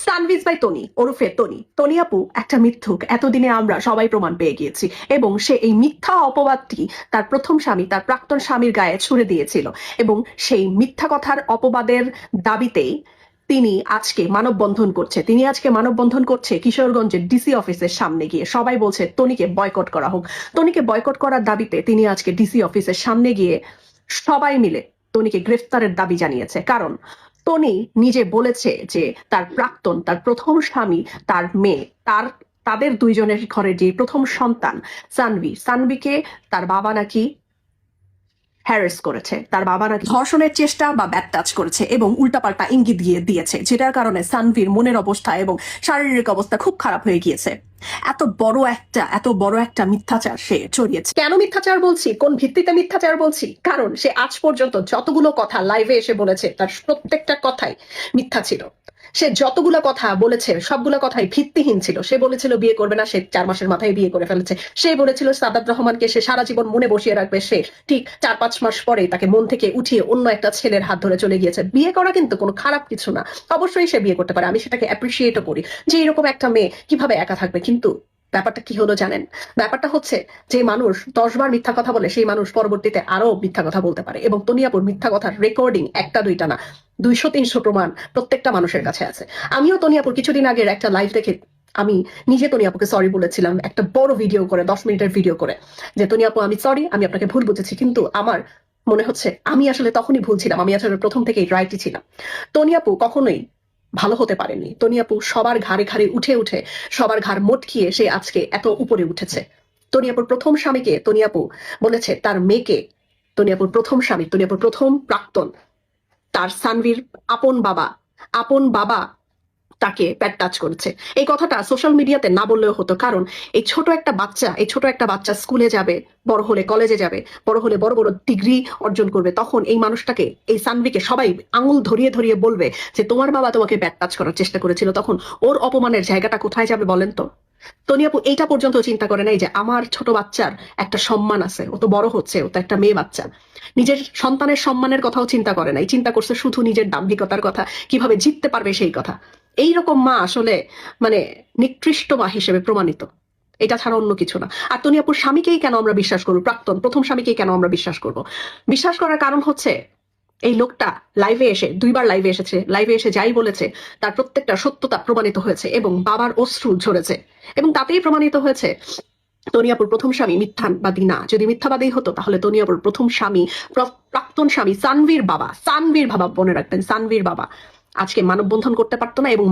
তানভিজ ভাই তনি ওরফে তনি তনি আপু একটা মিথ্যুক, এতদিনে আমরা সবাই প্রমাণ পেয়ে গিয়েছি। এবং সে এই মিথ্যা অপবাদটি তার প্রথম স্বামী, তার প্রাক্তন স্বামীর গায়ে ছুড়ে দিয়েছিল। এবং সেই মিথ্যা কথার অপবাদের দাবিতেই তিনি আজকে মানববন্ধন করছে। তিনি আজকে মানববন্ধন করছে কিশোরগঞ্জের ডিসি অফিসের সামনে গিয়ে। সবাই বলছে তনিকে বয়কট করা হোক। তনিকে বয়কট করার দাবিতে তিনি আজকে ডিসি অফিসের সামনে গিয়ে সবাই মিলে তনিকে গ্রেফতারের দাবি জানিয়েছে। কারণ তনি নিজে বলেছে যে তার প্রাক্তন, তার প্রথম স্বামী, তার মেয়ে, তাদের দুইজনের ঘরে যে প্রথম সন্তান সানভিকে তার বাবা নাকি হ্যারাস করেছে, তার বাবা নাকি ধর্ষণের চেষ্টা বা ব্যাট টাচ করেছে এবং উল্টাপাল্টা ইঙ্গিত দিয়েছে, যেটার কারণে সানভির মনের অবস্থা এবং শারীরিক অবস্থা খুব খারাপ হয়ে গিয়েছে। এত বড় একটা মিথ্যাচার সে ছড়িয়েছে। কেন মিথ্যাচার বলছি, কোন ভিত্তিতে মিথ্যাচার বলছি? কারণ সে আজ পর্যন্ত যতগুলো কথা লাইভে এসে বলেছে তার প্রত্যেকটা কথাই মিথ্যা ছিল। সে যতগুলো কথা বলেছে সবগুলো কথাই ভিত্তিহীন ছিল। সে বলেছিল বিয়ে করবে না, সে 4 মাসের মাথায় বিয়ে করে ফেলেছে। সে বলেছিল সাদাত রহমানকে সে সারা জীবন মনে বসিয়ে রাখবে, সে ঠিক 4-5 মাস পরে তাকে মন থেকে উঠিয়ে অন্য একটা ছেলের হাত ধরে চলে গিয়েছে। বিয়ে করা কিন্তু কোনো খারাপ কিছু না, অবশ্যই সে বিয়ে করতে পারে, আমি সেটাকে অ্যাপ্রিসিয়েটও করি যে এরকম একটা মেয়ে কিভাবে একা থাকবে। কিন্তু ব্যাপারটা কি হলো জানেন? ব্যাপারটা হচ্ছে যে মানুষ 10 বার মিথ্যা কথা বলে সেই মানুষ পরবর্তীতে আরো মিথ্যা কথা বলতে পারে। এবং তনিয়াপুর মিথ্যা কথার রেকর্ডিং একটা দুইটা না, 200-300 প্রমাণ প্রত্যেকটা মানুষের কাছে আছে। আমিও তনিয়াপুর কিছুদিন আগের একটা লাইভ দেখে আমি নিজে তনিয়াপুকে সরি বলেছিলাম, একটা বড় ভিডিও করে, 10 মিনিটের ভিডিও করে, যে তনিয়াপু আমি সরি, আমি আপনাকে ভুল বুঝেছি। কিন্তু আমার মনে হচ্ছে আমি আসলে তখনই ভুল ছিলাম, আমি আসলে প্রথম থেকেই রাইটই ছিলাম। তনিয়াপু কখনোই ভালো হতে পারেনি। তনিয়াপু সবার ঘাড়ে উঠে সবার ঘাড় মটকিয়ে সে আজকে এত উপরে উঠেছে। তনিয়াপুর প্রথম স্বামীকে তনিয়াপু বলেছে তার মেয়েকে, তনিয়াপুর প্রথম স্বামী, তনিয়াপুর প্রথম প্রাক্তন, তার সানভির আপন বাবা তাকে প্যাট টাচ করেছে। এই কথাটা সোশ্যাল মিডিয়াতে না বললেও হতো, কারণ এই ছোট একটা বাচ্চা স্কুলে যাবে, বড় হলে কলেজে যাবে, বড় হলে বড় বড় ডিগ্রি অর্জন করবে, তখন এই মানুষটাকে, এই সানভিকে সবাই আঙুল ধরিয়ে বলবে যে তোমার বাবা তোমাকে প্যাট টাচ করার চেষ্টা করেছিল। তখন ওর অপমানের জায়গাটা কোথায় যাবে বলেন তো? তনিয়াপু এইটা পর্যন্ত চিন্তা করে নাই যে আমার ছোট বাচ্চার একটা সম্মান আছে, ও তো বড় হচ্ছে, ও তো একটা মেয়ে বাচ্চা। নিজের সন্তানের সম্মানের কথাও চিন্তা করে নাই, চিন্তা করছে শুধু নিজের দাম্ভিকতার কথা, কিভাবে জিততে পারবে সেই কথা। এইরকম মা আসলে মানে নিকৃষ্ট মা হিসেবে প্রমাণিত, এটা ছাড়া অন্য কিছু না। আর তনিয়াপুর স্বামীকেই কেন আমরা বিশ্বাস করবো, প্রাক্তন প্রথম স্বামীকেই কেন আমরা বিশ্বাস করবো? বিশ্বাস করার কারণ হচ্ছে এই লোকটা লাইভে এসে 2 বার লাইভে এসেছে, লাইভে এসে যাই বলেছে তার প্রত্যেকটা সত্যতা প্রমাণিত হয়েছে এবং বাবার অশ্রু ঝরেছে। এবং তাতেই প্রমাণিত হয়েছে তনিয়াপুর প্রথম স্বামী মিথ্যাবাদী না। যদি মিথ্যাবাদী হতো তাহলে তনিয়াপুর প্রথম স্বামী, প্রাক্তন স্বামী সানভির বাবা মনে রাখবেন, সানভির বাবা আজকে মানববন্ধন করতে পারতো না। এবং